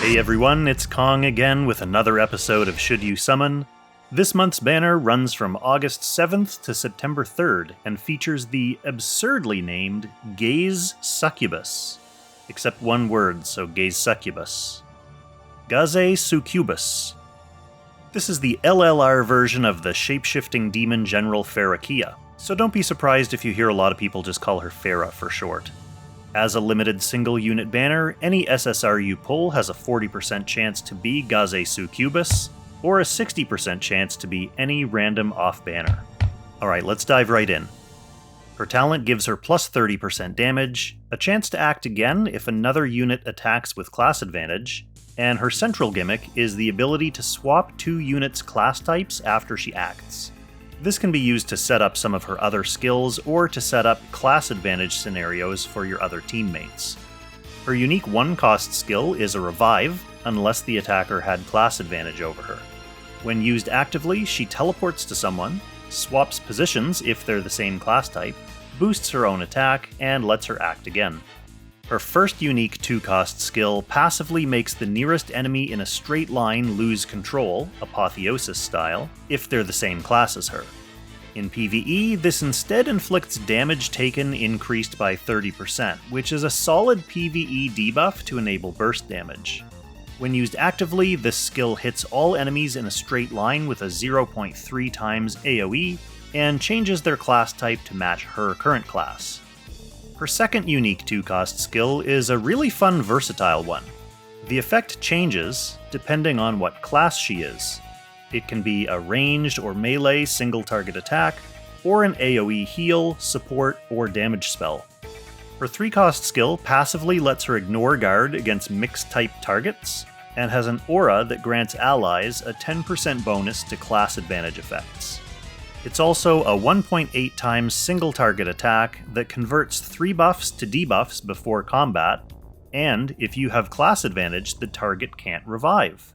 Hey everyone, it's Kong again with another episode of Should You Summon? This month's banner runs from August 7th to September 3rd and features the absurdly named Gazesuccubus. Except one word, so Gazesuccubus. Gazesuccubus. This is the LLR version of the shapeshifting demon general Feraquea, so don't be surprised if you hear a lot of people just call her Fera for short. As a limited single-unit banner, any SSR you pull has a 40% chance to be Gazesuccubus, or a 60% chance to be any random off-banner. Alright, let's dive right in. Her talent gives her plus 30% damage, a chance to act again if another unit attacks with class advantage, and her central gimmick is the ability to swap two units' class types after she acts. This can be used to set up some of her other skills or to set up class advantage scenarios for your other teammates. Her unique 1-cost skill is a revive, unless the attacker had class advantage over her. When used actively, she teleports to someone, swaps positions if they're the same class type, boosts her own attack, and lets her act again. Her first unique 2-cost skill passively makes the nearest enemy in a straight line lose control, Apotheosis style, if they're the same class as her. In PvE, this instead inflicts damage taken increased by 30%, which is a solid PvE debuff to enable burst damage. When used actively, this skill hits all enemies in a straight line with a 0.3 times AoE, and changes their class type to match her current class. Her second unique 2-cost skill is a really fun versatile one. The effect changes depending on what class she is. It can be a ranged or melee single target attack, or an AoE heal, support, or damage spell. Her 3-cost skill passively lets her ignore guard against mixed type targets, and has an aura that grants allies a 10% bonus to class advantage effects. It's also a 1.8 times single target attack that converts 3 buffs to debuffs before combat, and if you have class advantage, the target can't revive.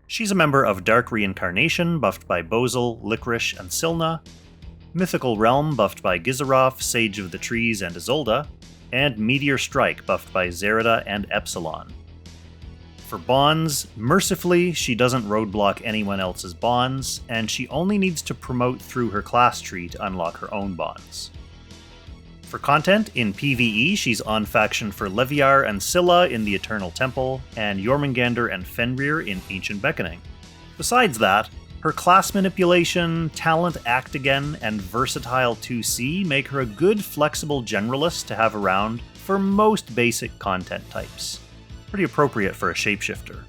She's a member of Dark Reincarnation, buffed by Bozel, Licorice, and Silna, Mythical Realm, buffed by Gizaroff, Sage of the Trees, and Isolda, and Meteor Strike, buffed by Zerida and Epsilon. For bonds, mercifully, she doesn't roadblock anyone else's bonds, and she only needs to promote through her class tree to unlock her own bonds. For content, in PvE, she's on faction for Leviar and Scylla in the Eternal Temple, and Jormungandr and Fenrir in Ancient Beckoning. Besides that, her class manipulation, talent act again, and versatile 2C make her a good flexible generalist to have around for most basic content types. Pretty appropriate for a shapeshifter.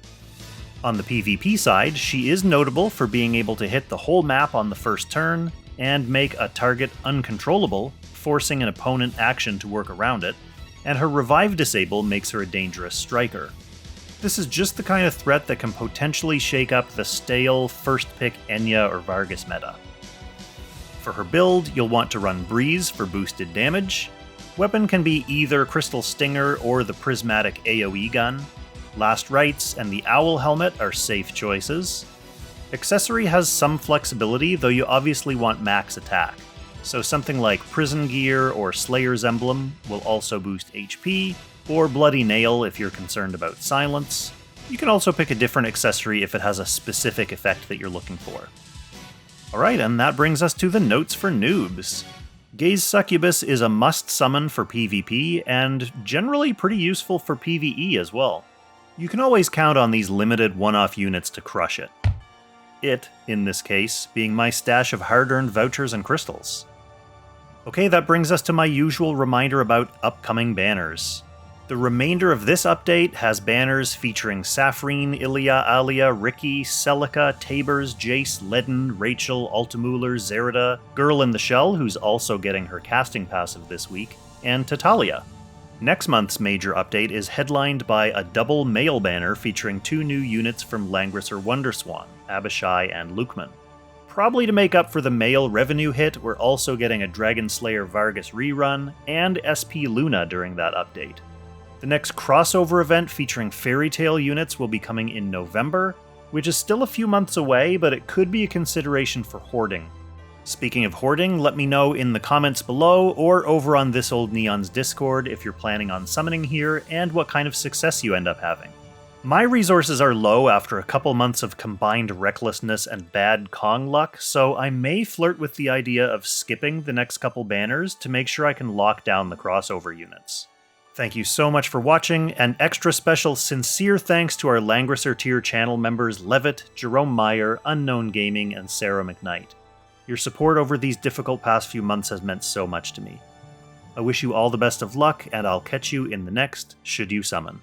On the PvP side, she is notable for being able to hit the whole map on the first turn, and make a target uncontrollable, forcing an opponent action to work around it, and her revive disable makes her a dangerous striker. This is just the kind of threat that can potentially shake up the stale first-pick Enya or Vargas meta. For her build, you'll want to run Breeze for boosted damage. Weapon can be either Crystal Stinger or the Prismatic AoE gun. Last Rites and the Owl Helmet are safe choices. Accessory has some flexibility, though you obviously want max attack. So something like Prison Gear or Slayer's Emblem will also boost HP, or Bloody Nail if you're concerned about silence. You can also pick a different accessory if it has a specific effect that you're looking for. Alright, and that brings us to the notes for noobs. Gazesuccubus is a must-summon for PvP, and generally pretty useful for PvE as well. You can always count on these limited one-off units to crush it. It, in this case, being my stash of hard-earned vouchers and crystals. Okay, that brings us to my usual reminder about upcoming banners. The remainder of this update has banners featuring Safrine, Ilia, Alia, Ricky, Celica, Tabers, Jace, Ledin, Rachel, Altamuller, Zerida, Girl in the Shell, who's also getting her casting passive this week, and Tatalia. Next month's major update is headlined by a double male banner featuring 2 new units from Langrisser Wonderswan, Abishai and Lukeman. Probably to make up for the male revenue hit, we're also getting a Dragon Slayer Vargas rerun, and SP Luna during that update. The next crossover event featuring Fairy Tail units will be coming in November, which is still a few months away, but it could be a consideration for hoarding. Speaking of hoarding, let me know in the comments below or over on This Old Neon's Discord if you're planning on summoning here and what kind of success you end up having. My resources are low after a couple months of combined recklessness and bad Kong luck, so I may flirt with the idea of skipping the next couple banners to make sure I can lock down the crossover units. Thank you so much for watching, and extra special sincere thanks to our Langrisser tier channel members Levitt, Jerome Meyer, Unknown Gaming, and Sarah McKnight. Your support over these difficult past few months has meant so much to me. I wish you all the best of luck, and I'll catch you in the next Should You Summon.